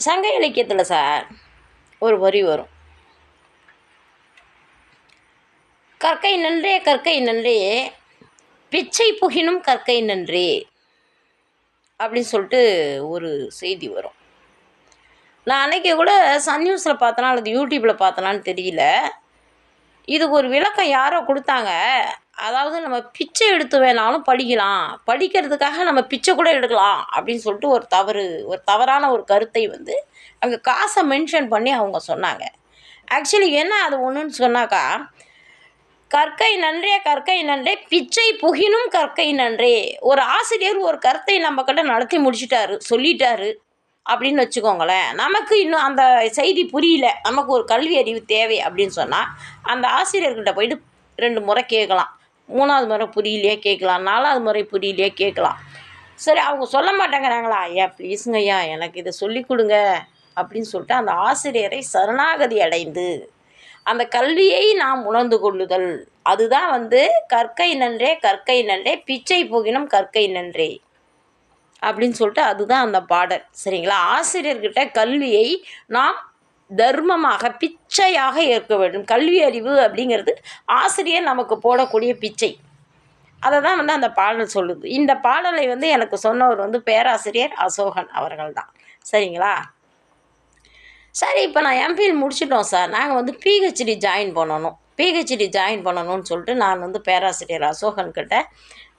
சங்க இலக்கியத்தில் சார் ஒரு வரி வரும், கற்கை நன்றே கற்கை நன்றே பிச்சை புகினும் கற்கை நன்றே அப்படின்னு சொல்லிட்டு ஒரு செய்தி வரும். நான் அன்றைக்கி கூட சன் நியூஸில் பார்த்தனா அல்லது யூடியூப்பில் பார்த்தனான்னு தெரியல, இதுக்கு ஒரு விளக்கம் யாரோ கொடுத்தாங்க. அதாவது நம்ம பிச்சை எடுத்து வேணாலும் படிக்கலாம், படிக்கிறதுக்காக நம்ம பிச்சை கூட எடுக்கலாம் அப்படின்னு சொல்லிட்டு ஒரு தவறான ஒரு கருத்தை வந்து அங்கே காசை மென்ஷன் பண்ணி அவங்க சொன்னாங்க. ஆக்சுவலி என்ன அது ஒன்றுன்னு சொன்னாக்கா, கற்கை நன்றே கற்கை நன்றே பிச்சை புகினும் கற்கை நன்றே. ஒரு ஆசிரியர் ஒரு கருத்தை நம்மக்கிட்ட நடத்தி முடிச்சிட்டாரு, சொல்லிட்டாரு அப்படின்னு வச்சுக்கோங்களேன். நமக்கு இன்னும் அந்த செய்தி புரியல, நமக்கு ஒரு கல்வி அறிவு தேவை அப்படின்னு சொன்னால் அந்த ஆசிரியர்கிட்ட போயிட்டு 2 முறை கேட்கலாம், 3வது முறை புரியலையே கேட்கலாம், 4வது முறை புரியலையே கேட்கலாம். சரி, அவங்க சொல்ல மாட்டேங்கிறாங்களா, ஐயா ப்ளீஸுங்க ஐயா எனக்கு இதை சொல்லி கொடுங்க அப்படின்னு சொல்லிட்டு அந்த ஆசிரியரை சரணாகதி அடைந்து அந்த கல்வியை நாம் உணர்ந்து கொள்ளுதல், அதுதான் வந்து கற்கை நன்றே கற்கை நன்றே பிச்சை போகினும் கற்கை நன்றே அப்படின்னு சொல்லிட்டு அதுதான் அந்த பாடல். சரிங்களா? ஆசிரியர்கிட்ட கல்வியை நாம் தர்மமாக பிச்சையாக ஏற்க வேண்டும். கல்வி அறிவு அப்படிங்கிறது ஆசிரியர் நமக்கு போடக்கூடிய பிச்சை. அதை தான் வந்து அந்த பாடல் சொல்லுது. இந்த பாடலை வந்து எனக்கு சொன்னவர் வந்து பேராசிரியர் அசோகன் அவர்கள் தான். சரிங்களா? சரி, இப்போ நான் எம்ஃபில் முடிச்சிட்டோம் சார், நாங்கள் வந்து பிஹெச்டி ஜாயின் பண்ணணும்னு சொல்லிட்டு நான் வந்து பேராசிரியர் அசோகன்கிட்ட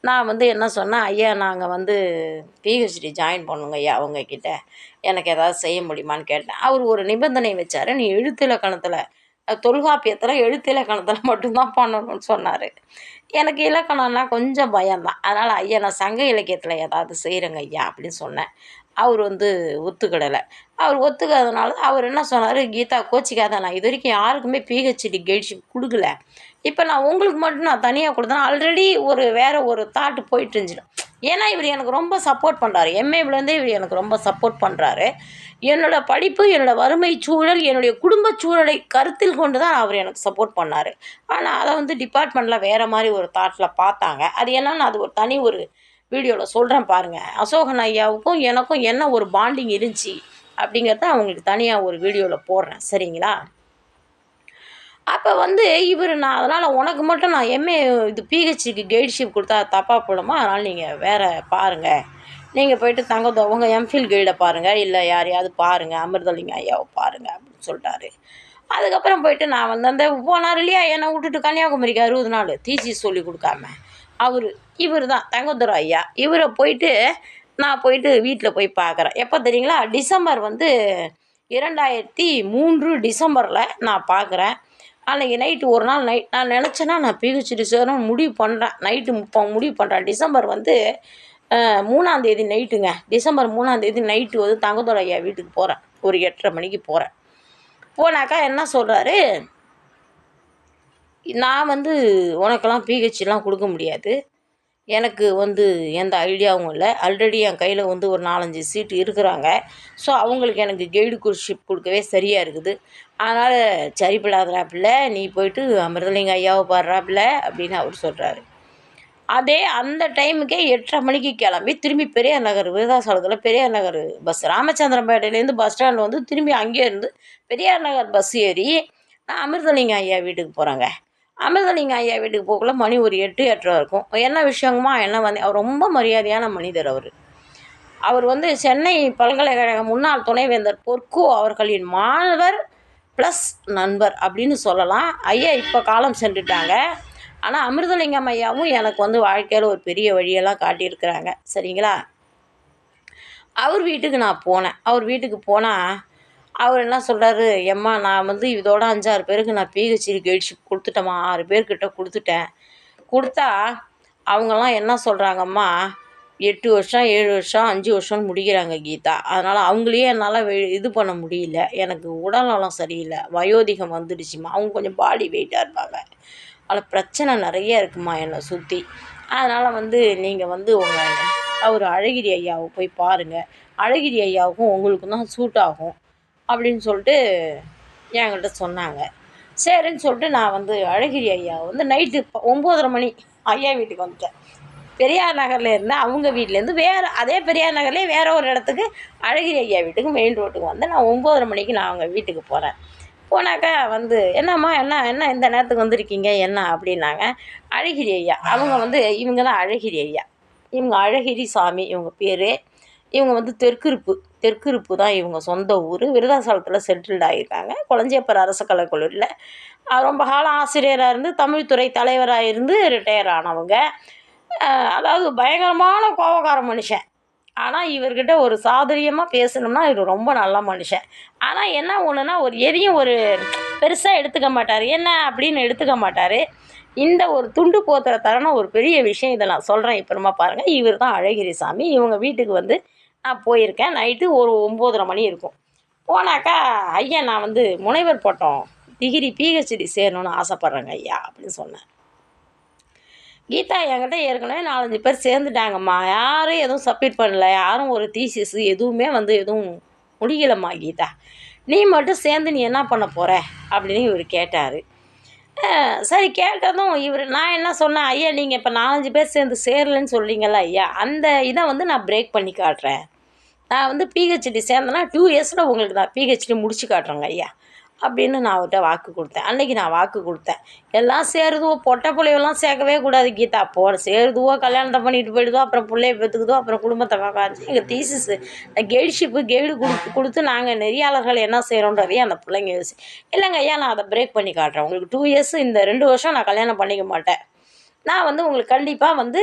நான் வந்து என்ன சொன்னேன், ஐயா நாங்கள் வந்து பிஹெச்டி ஜாயின் பண்ணுங்க ஐயா, அவங்கக்கிட்ட எனக்கு ஏதாவது செய்ய முடியுமான்னு கேட்டேன். அவர் ஒரு நிபந்தனை வச்சார், நீ எழுத்திலக்கணத்தில் தொல்காப்பியத்தில் எழுத்திலக்கணத்தில் மட்டும்தான் பண்ணணும்னு சொன்னார். எனக்கு இலக்கணம்னா கொஞ்சம் பயம்தான். அதனால் ஐயா நான் சங்க இலக்கியத்தில் ஏதாவது செய்கிறேங்க ஐயா அப்படின்னு சொன்னேன். அவர் வந்து ஒத்துக்கிடலை. அவர் ஒத்துக்காதனால அவர் என்ன சொன்னார், கீதா கோச்சிக்காத, நான் இது வரைக்கும் யாருக்குமே பிஹெச்டி கைட்ஷிப் கொடுக்கல, இப்போ நான் உங்களுக்கு மட்டும் நான் தனியாக கொடுத்தேன், ஆல்ரெடி வேறு ஒரு தாட்டு போயிட்டு இருந்துச்சிடும். ஏன்னா இவர் எனக்கு ரொம்ப சப்போர்ட் பண்ணுறாரு, எம்ஏவிலேருந்தே இவர் எனக்கு ரொம்ப சப்போர்ட் பண்ணுறாரு. என்னோடய படிப்பு, என்னோடய வறுமை சூழல், என்னுடைய குடும்ப சூழலை கருத்தில் கொண்டு தான் அவர் எனக்கு சப்போர்ட் பண்ணார். ஆனால் அதை வந்து டிபார்ட்மெண்ட்டில் வேறு மாதிரி ஒரு தாட்டில் பார்த்தாங்க. அது என்னன்னு அது ஒரு தனி ஒரு வீடியோவில் சொல்கிறேன் பாருங்கள். அசோகன் ஐயாவுக்கும் எனக்கும் என்ன ஒரு பாண்டிங் இருந்துச்சு அப்படிங்கிறத அவங்களுக்கு தனியாக ஒரு வீடியோவில் போடுறேன். சரிங்களா? அப்போ வந்து நான் அதனால் உனக்கு மட்டும் நான் எம்ஏ இது பிஹெச்டிக்கு கைட்ஷிப் கொடுத்தா தப்பாக போடுமா, அதனால் நீங்கள் வேறு பாருங்கள், நீங்கள் போயிட்டு உங்கள் எம்ஃபில் கைடை பாருங்கள், இல்லை யாரையாவது பாருங்கள், அமிர்தலிங்க ஐயாவை பாருங்கள் அப்படின்னு சொல்லிட்டாரு. அதுக்கப்புறம் போயிட்டு நான் வந்து அந்த போனார் இல்லையா, என்னை விட்டுட்டு கன்னியாகுமரிக்கு 60 நாள் தீசிஸ் சொல்லி கொடுக்காம, இவர் தான் தங்கதுரை ஐயா. இவரை போயிட்டு நான் போயிட்டு வீட்டில் போய் பார்க்குறேன். எப்போ தெரியுங்களா, டிசம்பர் வந்து 2003 டிசம்பரில் நான் பார்க்குறேன். அன்றைக்கி நைட்டு ஒரு நாள் நான் நினச்சேன்னா நான் பிஹெச்டி சேரணும்னு முடிவு பண்ணுறேன். நைட்டு முடிவு பண்ணுறேன். டிசம்பர் வந்து 3ஆம் தேதி நைட்டுங்க. டிசம்பர் 3ஆம் தேதி நைட்டு வந்து தங்கதுரை ஐயா வீட்டுக்கு போகிறேன். ஒரு 8:30 மணிக்கு போகிறேன். போனாக்கா என்ன சொல்கிறாரு, நான் வந்து உனக்கெல்லாம் பிஹெச்டிலாம் கொடுக்க முடியாது, எனக்கு வந்து எந்த ஐடியாவும் இல்லை, ஆல்ரெடி என் கையில் வந்து ஒரு 4-5 சீட்டு இருக்கிறாங்க, ஸோ அவங்களுக்கு எனக்கு கைடுஷிப் கொடுக்கவே சரியாக இருக்குது, அதனால் சரிப்படாதராப்பில்ல, நீ போயிட்டு அமிர்தலிங்க ஐயாவை பாடுறாப்பில்ல அப்படின்னு அவர் சொல்கிறாரு. அந்த டைமுக்கே 8:30 மணிக்கு கிளம்பி திரும்பி Periyar Nagar விருதாசலத்தில் Periyar Nagar bus, ராமச்சந்திரன்பேட்டையிலேருந்து bus stand வந்து திரும்பி அங்கேருந்து பெரியார் நகர் பஸ் ஏறி நான் அமிர்தலிங்க ஐயா வீட்டுக்கு போகிறேங்க. அமிர்தலிங்க ஐயா வீட்டுக்கு போகக்குள்ள மணி ஒரு 8-8:30 இருக்கும். என்ன விஷயங்கம்மா என்ன வந்து, அவர் ரொம்ப மரியாதையான மனிதர். அவர் வந்து சென்னை பல்கலைக்கழக முன்னாள் துணைவேந்தர் பொற்கோ அவர்களின் மாணவர் ப்ளஸ் நண்பர் அப்படின்னு சொல்லலாம். ஐயா இப்போ காலம் சென்றுட்டாங்க. ஆனால் அமிர்தலிங்கம் ஐயாவும் எனக்கு வந்து வாழ்க்கையில் ஒரு பெரிய வழியெல்லாம் காட்டியிருக்கிறாங்க. சரிங்களா? அவர் வீட்டுக்கு நான் போனேன். அவர் வீட்டுக்கு போனால் அவர் என்ன சொல்கிறாரு, எம்மா நான் வந்து இதோட 5-6 பேருக்கு நான் பிஹெச்டி கைட்ஷிப் கொடுத்துட்டேம்மா, 6 பேர்கிட்ட கொடுத்துட்டேன். கொடுத்தா அவங்கெல்லாம் என்ன சொல்கிறாங்கம்மா, 8 வருஷம் 7 வருஷம் 5 வருஷம்னு முடிக்கிறாங்க கீதா, அதனால் அவங்களையே என்னால் இது பண்ண முடியல, எனக்கு உடல்நலம் சரியில்லை, வயோதிகம் வந்துடுச்சுமா, அவங்க கொஞ்சம் பாடி வெயிட்டாக இருப்பாங்க, அதில் பிரச்சனை நிறைய இருக்குமா என்னை சுற்றி, அதனால் வந்து நீங்கள் வந்து அவர் அழகிரி ஐயாவை போய் பாருங்கள், அழகிரி ஐயாவுக்கும் உங்களுக்கும் தான் சூட் ஆகும் அப்படின்னு சொல்லிட்டு என்கிட்ட சொன்னாங்க. சரின்னு சொல்லிட்டு நான் வந்து அழகிரி ஐயா வந்து நைட்டு 9:30 மணி ஐயா வீட்டுக்கு வந்துட்டேன். பெரியார் நகரில் இருந்து அவங்க வீட்டிலேருந்து வேறு அதே பெரியார் நகர்லேயே வேறு ஒரு இடத்துக்கு அழகிரி ஐயா வீட்டுக்கு மெயின் ரோட்டுக்கு வந்து நான் 9:30 மணிக்கு நான் அவங்க வீட்டுக்கு போகிறேன். போனாக்கா வந்து என்னம்மா என்ன இந்த நேரத்துக்கு வந்திருக்கீங்க என்ன அப்படின்னாங்க. அழகிரி ஐயா அவங்க வந்து இவங்க தான் அழகிரி ஐயா. இவங்க அழகிரி சாமி இவங்க பேர். இவங்க வந்து தெற்கிருப்பு தான் இவங்க சொந்த ஊர். விருதாசலத்தில் செட்டில்டு ஆகியிருக்காங்க. கொளஞ்சியப்பர் அரசு கலைக்கல்லூரியில் ரொம்ப காலம் ஆசிரியராக இருந்து தமிழ்துறை தலைவராக இருந்து ரிட்டையர் ஆனவங்க. அதாவது பயங்கரமான கோபக்கார மனுஷன். ஆனால் இவர்கிட்ட ஒரு சாதுரியமாக பேசணும்னா இவர் ரொம்ப நல்ல மனுஷன். ஆனால் என்ன ஒன்றுனா எதையும் ஒரு பெருசாக எடுத்துக்க மாட்டார். என்ன அப்படின்னு எடுத்துக்க மாட்டார். இந்த ஒரு துண்டு போத்துற தருணம் ஒரு பெரிய விஷயம். இதை நான் சொல்கிறேன் இப்பறமா பாருங்கள். இவர் தான் அழகிரி சாமி. இவங்க வீட்டுக்கு வந்து நான் போயிருக்கேன். நைட்டு ஒரு 9:30 மணி இருக்கும். போனாக்கா ஐயா நான் வந்து முனைவர் பட்டம் டிகிரி பிஹெச்டி சேரணும்னு ஆசைப்பட்றேங்க ஐயா அப்படின்னு சொன்னேன். கீதா என்கிட்ட ஏற்கனவே 4-5 பேர் சேர்ந்துட்டாங்கம்மா. யாரும் எதுவும் சப்மிட் பண்ணல. யாரும் ஒரு தீசிஸ் எதுவுமே வந்து எதுவும் முடியலம்மா கீதா. நீ மட்டும் சேர்ந்து நீ என்ன பண்ண போகிற அப்படின்னு இவர் கேட்டார். சரி கேட்டதும் நான் என்ன சொன்னேன், ஐயா நீங்கள் இப்போ 4-5 பேர் சேர்ந்து சேரலன்னு சொல்கிறீங்களா ஐயா, அந்த இதை வந்து நான் பிரேக் பண்ணி காட்டுறேன். நான் வந்து பிஹெச்டி சேர்ந்தேன்னா 2 இயர்ஸில் உங்களுக்கு நான் பிஹெச்டி முடிச்சு காட்டுறேங்க ஐயா அப்படின்னு நான் அவர்கிட்ட வாக்கு கொடுத்தேன். அன்றைக்கி நான் வாக்கு கொடுத்தேன். எல்லாம் சேருதுவோ பொட்டை பிள்ளையெல்லாம் சேர்க்கவே கூடாது கீதா. சேருதுவோ கல்யாணத்தை பண்ணிட்டு போயிடுதோ, அப்புறம் பிள்ளைய பெற்றுக்குதோ, அப்புறம் குடும்பத்தை காக்காச்சு. எங்கள் தீசிஸ் கைடு கொடுத்து நாங்கள் நெறியாளர்கள் என்ன செய்கிறோன்றதையும் அந்த பிள்ளைங்க இல்லைங்க ஐயா நான் அதை பிரேக் பண்ணி காட்டுறேன். உங்களுக்கு 2 இயர்ஸ் இந்த 2 வருஷம் நான் கல்யாணம் பண்ணிக்க மாட்டேன். நான் வந்து உங்களுக்கு கண்டிப்பாக வந்து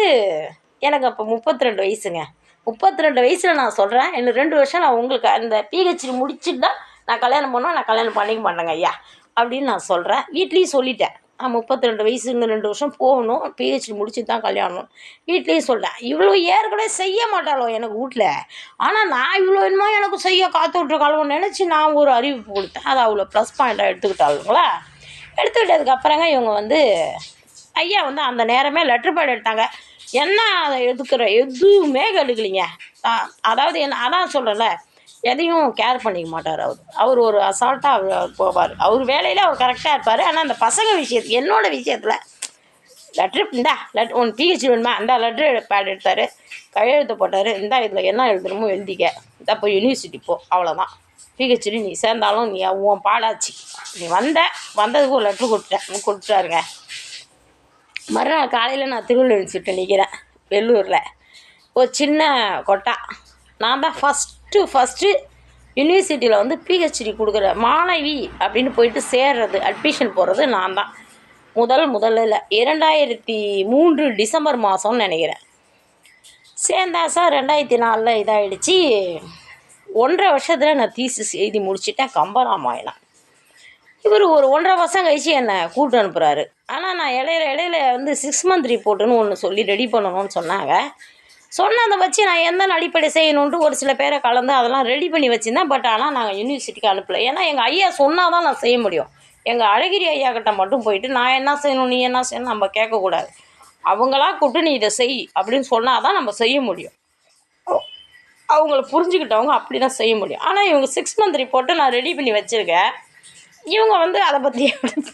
எனக்கு அப்போ 32 வயசுங்க. 32 வயசில் நான் சொல்கிறேன், இன்னும் 2 வருஷம் நான் உங்களுக்கு அந்த பிஹெச்டி முடிச்சுட்டு தான் நான் கல்யாணம் பண்ணால் நான் கல்யாணம் பண்ணிக்க மாட்டேங்க ஐயா அப்படின்னு நான் சொல்கிறேன். வீட்லேயும் சொல்லிட்டேன். நான் 32 வயசு இன்னும் 2 வருஷம் போகணும், பிஹெச்டி முடிச்சுட்டு தான் கல்யாணம் வீட்லேயும் சொல்லிட்டேன். இவ்வளோ ஏற்கனவே செய்ய மாட்டாளோ எனக்கு வீட்டில். ஆனால் நான் இவ்வளோ என்னமோ எனக்கு செய்ய காத்து விட்ருக்காளோன்னு நினச்சி நான் ஒரு அறிவிப்பு கொடுத்தேன். அதை அவ்வளோ ப்ளஸ் பாயிண்ட்டாக எடுத்துக்கிட்டாளுங்களா. எடுத்துக்கிட்டதுக்கப்புறங்க இவங்க வந்து ஐயா வந்து அந்த நேரமே லெட்ரு பேட் எடுத்தாங்க. என்ன அதை எதுவுமே கெடுக்கலிங்க. அதாவது என்ன அதான் சொல்கிறேன்ல, எதையும் கேர் பண்ணிக்க மாட்டார் அவர் ஒரு அசால்ட்டாக அவர் போவார். அவர் வேலையில் அவர் கரெக்டாக இருப்பார். ஆனால் அந்த பசங்க விஷயத்துக்கு என்னோடய விஷயத்தில் ஒன்று பிஹெச்டி வேணுமா அந்த லெட்ரு பேட் எடுத்தார், கையெழுத்து போட்டார். இதில் என்ன எழுதுணுமோ எழுதிக்க, இந்த இப்போ யூனிவர்சிட்டி போ, அவ்வளோதான். பிஹெச்டி நீ சேர்ந்தாலும் நீ உன் பாடாச்சு. நீ வந்ததுக்கு ஒரு லெட்ரு கொடுத்துட்டாருங்க. மறுநாள் காலையில் நான் திருவள்ளுவர் யூனிவர்சிட்டி நிற்கிறேன் வெள்ளூரில். ஒரு சின்ன கொட்டா. நான் தான் ஃபஸ்ட்டு யூனிவர்சிட்டியில் வந்து பிஹெச்டி கொடுக்குற மாணவி அப்படின்னு போயிட்டு சேர்றது அட்மிஷன் போடுறது நான் தான் முதல்ல 2003 டிசம்பர் மாதம்னு நினைக்கிறேன். சேர்ந்தா சார் 2004 இதாகிடுச்சு. 1.5 வருஷத்தில் நான் தீசிஸ் எழுதி முடிச்சிட்டேன் கம்பராமாயணம். இவர் ஒரு 1.5 வருஷம் கழிச்சு என்னை கூப்பிட்டு அனுப்புகிறாரு. ஆனால் நான் இடையில வந்து 6 மந்த் ரிப்போர்ட்டுன்னு ஒன்று சொல்லி ரெடி பண்ணணும்னு சொன்னாங்க. சொன்னதை வச்சு நான் எந்த அடிப்படை செய்யணுன்ட்டு ஒரு சில பேரை கலந்து அதெல்லாம் ரெடி பண்ணி வச்சுருந்தேன். பட் ஆனால் நாங்கள் யூனிவர்சிட்டிக்கு அனுப்பலை. ஏன்னா எங்கள் ஐயா சொன்னால் தான் நான் செய்ய முடியும். எங்கள் அழகிரி ஐயா கிட்ட மட்டும் போயிட்டு நான் என்ன செய்யணும் நீ என்ன செய்யணும் நம்ம கேட்கக்கூடாது. அவங்களா கூப்பிட்டு நீ இதை செய் அப்படின்னு சொன்னால் தான் நம்ம செய்ய முடியும். அவங்கள புரிஞ்சுக்கிட்டவங்க அப்படி தான் செய்ய முடியும். ஆனால் இவங்க 6 மந்த் ரிப்போர்ட்டை நான் ரெடி பண்ணி வச்சுருக்கேன். இவங்க வந்து அதை பற்றி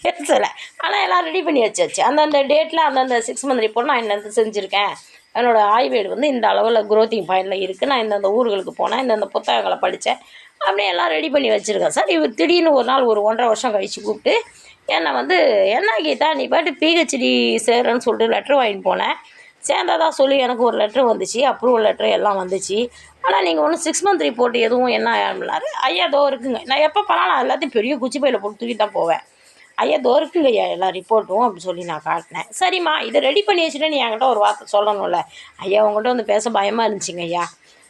பேசலை. ஆனால் எல்லாம் ரெடி பண்ணி வச்சாச்சு. அந்தந்த டேட்டில் அந்தந்த 6 மந்த் ரிப்போர்ட் நான் என்னென்ன செஞ்சுருக்கேன், என்னோடய ஆய்வேடு வந்து இந்த அளவில் க்ரோத்திங் பாயிண்டில் இருக்குது, நான் இந்தந்த ஊர்களுக்கு போனேன், இந்தந்த புத்தகங்களை படித்தேன், அப்படியே எல்லாம் ரெடி பண்ணி வச்சுருக்கேன் சார். இவர் திடீர்னு ஒரு நாள் ஒரு 1.5 வருஷம் கழித்து கூப்பிட்டு என்னை வந்து என்ன கீதா நீ பாட்டு பிஹெச்டி சேர்றேன்னு சொல்லிட்டு லெட்ரு வாங்கிட்டு போனேன். சேர்ந்ததாக சொல்லி எனக்கு ஒரு லெட்ரு வந்துச்சு, அப்ரூவல் லெட்ரு எல்லாம் வந்துச்சு. ஆனால் நீங்கள் ஒன்றும் 6 மந்த் ரிப்போர்ட் எதுவும் என்ன ஆகலாரு. ஐயா தோ இருக்குங்க. நான் எப்போ பண்ணாலும் எல்லாத்தையும் பெரிய குச்சி பையில் போட்டு தூக்கி தான் போவேன். ஐயா தோ இருக்குங்க ஐயா எல்லா ரிப்போர்ட்டும் அப்படின்னு சொல்லி நான் காட்டினேன். சரிம்மா இதை ரெடி பண்ணி வச்சுட்டு நீ என்கிட்ட ஒரு வார்த்தை சொல்லணும்ல. ஐயா உங்கள்கிட்ட வந்து பேச பயமாக இருந்துச்சுங்க ஐயா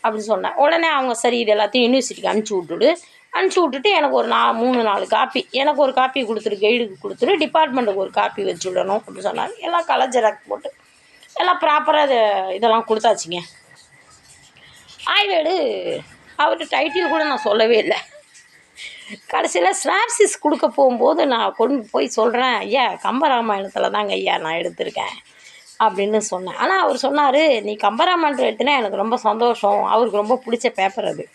அப்படின்னு சொன்னேன். உடனே அவங்க சரி இது எல்லாத்தையும் யூனிவர்சிட்டிக்கு அனுப்பிச்சி விட்டுட்டு எனக்கு ஒரு 3-4 காப்பி எனக்கு ஒரு காப்பி கைடுக்கு கொடுத்துரு, டிபார்ட்மெண்ட்டுக்கு ஒரு காப்பி வச்சு விடணும் அப்படின்னு சொன்னாங்க. எல்லாம் கலர் ஜெராக்ஸ் போட்டு எல்லாம் ப்ராப்பராக இதெல்லாம் கொடுத்தாச்சுங்க. ஆய்வேடு அவர்கிட்ட டைட்டில் கூட நான் சொல்லவே இல்லை. கடைசியில் ஸ்னாப்சிஸ் கொடுக்க போகும்போது நான் கொண்டு போய் சொல்கிறேன், ஐயா கம்பராமாயணத்தில் தாங்க ஐயா நான் எடுத்திருக்கேன் அப்படின்னு சொன்னேன். ஆனால் அவர் சொன்னார் நீ கம்பராமாயணத்தில் எடுத்தினா எனக்கு ரொம்ப சந்தோஷம், அவருக்கு ரொம்ப பிடிச்ச பேப்பர் அது.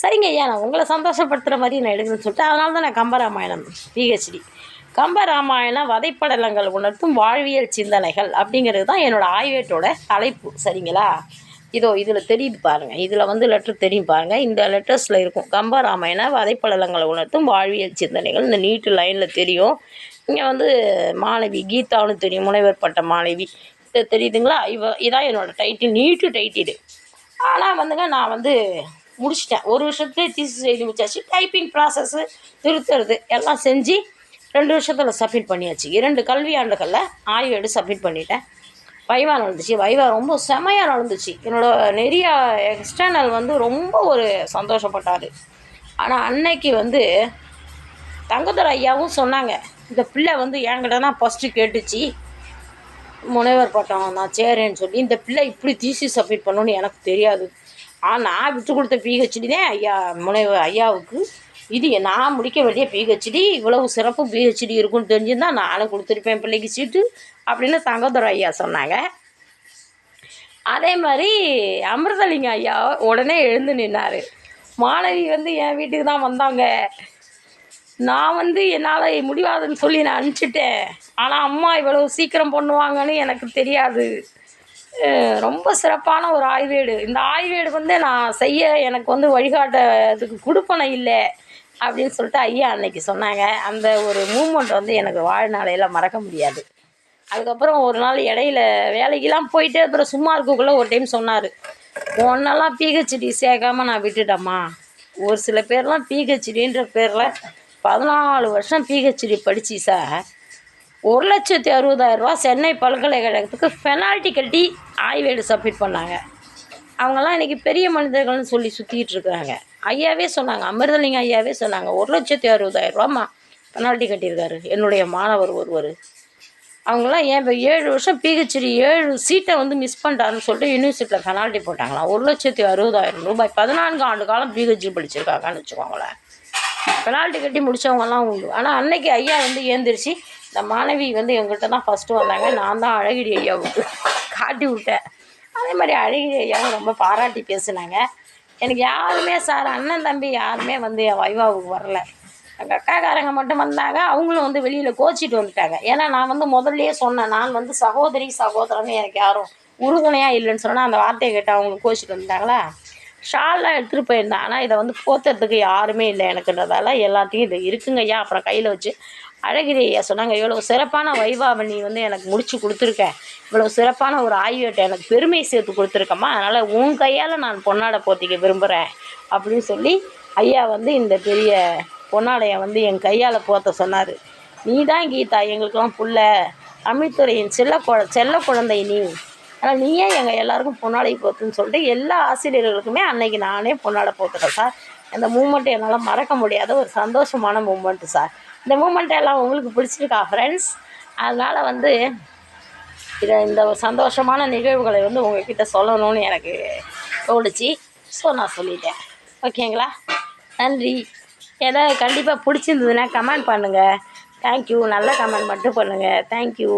சரிங்க ஐயா நான் உங்களை சந்தோஷப்படுத்துகிற மாதிரி நான் எடுக்கணும்னு சொல்லிட்டு அதனால தான் நான் கம்பராமாயணம் பிஹெச்டி கம்பராமாயண வதைப்படலங்கள் உணர்த்தும் வாழ்வியல் சிந்தனைகள் அப்படிங்கிறது தான் என்னோடய ஆய்வேட்டோட தலைப்பு. சரிங்களா? இதோ இதில் தெரியுது பாருங்கள், இதில் வந்து லெட்டர் தெரியும் பாருங்கள். இந்த லெட்டர்ஸில் இருக்கும் கம்பராமாயண வதைப்படலங்களை உணர்த்தும் வாழ்வியல் சிந்தனைகள். இந்த நீட்டு லைனில் தெரியும். இங்கே வந்து மாணவி கீதான்னு தெரியும், முனைவர் பட்ட மாணவி. இது தெரியுதுங்களா? இதான் என்னோடய டைட்டில், நீட்டு டைட்டில். ஆனால் வந்துங்க நான் வந்து முடிச்சிட்டேன். ஒரு வருஷத்துலேயே தீசிஸ் எழுதி முடிச்சாச்சு. டைப்பிங் ப்ராசஸ்ஸு, திருத்துறது எல்லாம் செஞ்சு 2 வருஷத்தில் சப்மிட் பண்ணியாச்சு. 2 கல்வியாண்டுகளில் ஆய்வேடு சப்மிட் பண்ணிட்டேன். வைவா நடந்துச்சு. வைவா ரொம்ப செமையாக நடந்துச்சு. என்னோடய நிறையா எக்ஸ்டர்னல் வந்து ரொம்ப ஒரு சந்தோஷப்பட்டார். ஆனால் அன்னைக்கு வந்து தங்கதுரை ஐயாவும் சொன்னாங்க, இந்த பிள்ளை வந்து என்கிட்ட தான் ஃபஸ்ட்டு கேட்டுச்சு முனைவர் பட்டம் நான் சேரேன்னு சொல்லி. இந்த பிள்ளை இப்படி தீசிஸ் சப்மிட் பண்ணணுன்னு எனக்கு தெரியாது. நான் விட்டு கொடுத்த பிஹெச்டி தான் முனைவர் ஐயாவுக்கு. இது நான் முடிக்க வேண்டிய பிஹெச்டி, இவ்வளவு சிறப்பு பிஹெச்டி இருக்குன்னு தெரிஞ்சுருந்தா நானும் கொடுத்துருப்பேன் பிள்ளைக்கு சீட்டு அப்படின்னு தங்கதுரை ஐயா சொன்னாங்க. அதே மாதிரி அமிர்தலிங்க ஐயா உடனே எழுந்து நின்னார். மாணவி வந்து என் வீட்டுக்கு தான் வந்தாங்க. நான் வந்து என்னால் முடியாதுன்னு சொல்லி நான் அனுப்பிச்சிட்டேன். ஆனால் அம்மா இவ்வளவு சீக்கிரம் பண்ணுவாங்கன்னு எனக்கு தெரியாது. ரொம்ப சிறப்பான ஒரு ஆய்வேடு. இந்த ஆய்வேடு வந்து நான் செய்ய எனக்கு வந்து வழிகாட்டுறதுக்கு கொடுப்பனை இல்லை அப்படின்னு சொல்லிட்டு ஐயா அன்னைக்கு சொன்னாங்க. அந்த ஒரு மூமெண்ட் வந்து எனக்கு வாழ்நாளையில் மறக்க முடியாது. அதுக்கப்புறம் ஒரு நாள் இடையில வேலைக்கெல்லாம் போயிட்டு அப்புறம் சும்மா இருக்கக்குள்ளே ஒரு டைம் சொன்னார், ஒன்னெல்லாம் பிஹெச்டி சேர்க்காமல் நான் விட்டுட்டேம்மா. ஒரு சில பேர்லாம் பிஹெச்டின்ற பேரில் 14 வருஷம் பிஹெச்டி படித்து சார் 1,60,000 சென்னை பல்கலைக்கழகத்துக்கு பெனால்ட்டி கட்டி ஆய்வேடு சப்மிட் பண்ணாங்க. அவங்கெல்லாம் இன்றைக்கி பெரிய மனிதர்கள்னு சொல்லி சுற்றிக்கிட்டு இருக்கிறாங்க. ஐயாவே சொன்னாங்க, அமிர்தலிங்க ஐயாவே சொன்னாங்க, 1,60,000 பெனால்ட்டி கட்டியிருக்காரு என்னுடைய மாணவர் ஒருவர். அவங்களாம் ஏன் இப்போ 7 வருஷம் பிஹெச்டி 7 சீட்டை வந்து மிஸ் பண்ணிட்டாருன்னு சொல்லிட்டு யூனிவர்சிட்டியில் பெனால்ட்டி போட்டாங்களாம். 1,60,000 ரூபாய். 14 ஆண்டு காலம் பிஹெச்டி படிச்சிருக்காங்கன்னு வச்சுக்கோங்களேன். பெனால்ட்டி கட்டி முடித்தவங்கலாம் உண்டு. ஆனால் அன்னைக்கு ஐயா வந்து ஏந்திரிச்சு, இந்த மாணவி வந்து எங்கிட்ட தான் ஃபஸ்ட்டு வந்தாங்க, நான் தான் அழகிரி ஐயாவுக்கு காட்டி விட்டேன். அதே மாதிரி அழகிரி ஐயாவும் ரொம்ப பாராட்டி பேசினாங்க. எனக்கு யாருமே சார் அண்ணன் தம்பி யாருமே வந்து என் வைவாவுக்கு வரல. எங்கள் அக்காக்காரங்க மட்டும் வந்தாங்க. அவங்களும் வந்து வெளியில் கோச்சிட்டு வந்துட்டாங்க. ஏன்னா நான் வந்து முதல்லையே சொன்னேன், நான் வந்து சகோதரி சகோதரன்னு எனக்கு யாரும் உறுதுணையாக இல்லைன்னு சொன்னால் அந்த வார்த்தையை கேட்டு அவங்களுக்கு கோச்சிட்டு வந்துட்டாங்களா. ஷால்லாம் எடுத்துகிட்டு போயிருந்தேன். ஆனால் இதை வந்து போத்துறதுக்கு யாருமே இல்லை எனக்குன்றதால எல்லாத்தையும் இது இருக்குங்க ஐயா அப்புறம் கையில் வச்சு அழகிரி ஐயா சொன்னாங்க, இவ்வளோ சிறப்பான வைவாவை நீ வந்து எனக்கு முடிச்சு கொடுத்துருக்க, இவ்வளோ சிறப்பான ஒரு ஆய்வேட்டை எனக்கு பெருமை சேர்த்து கொடுத்துருக்கம்மா, அதனால் உன் கையால் நான் பொன்னாடை போத்திக்க விரும்புகிறேன் அப்படின்னு சொல்லி ஐயா வந்து இந்த பெரிய பொன்னாடையை வந்து என் கையால் போத்த சொன்னார். நீ தான் கீதா எங்களுக்கெல்லாம் புள்ள, தமிழ்துறையின் செல்ல குழந்தை நீ, ஆனால் நீயே எங்கள் எல்லாருக்கும் பொன்னாடை போத்துன்னு சொல்லிட்டு எல்லா ஆசிரியர்களுக்குமே அன்னைக்கு நானே பொன்னாடை போத்துட்டேன் சார். இந்த மூமெண்ட்டு என்னால் மறக்க முடியாத ஒரு சந்தோஷமான மூமெண்ட்டு சார். இந்த மூமெண்ட்டை எல்லாம் உங்களுக்கு பிடிச்சிருக்கா ஃப்ரெண்ட்ஸ்? அதனால் வந்து இந்த ஒரு சந்தோஷமான நிகழ்வுகளை வந்து உங்கள்கிட்ட சொல்லணும்னு எனக்கு தோணுச்சு. ஸோ நான் சொல்லிட்டேன். ஓகேங்களா? நன்றி. ஏதாவது கண்டிப்பாக பிடிச்சிருந்ததுன்னா கமெண்ட் பண்ணுங்கள். தேங்க்யூ. நல்ல கமெண்ட் மட்டும் பண்ணுங்கள். தேங்க்யூ.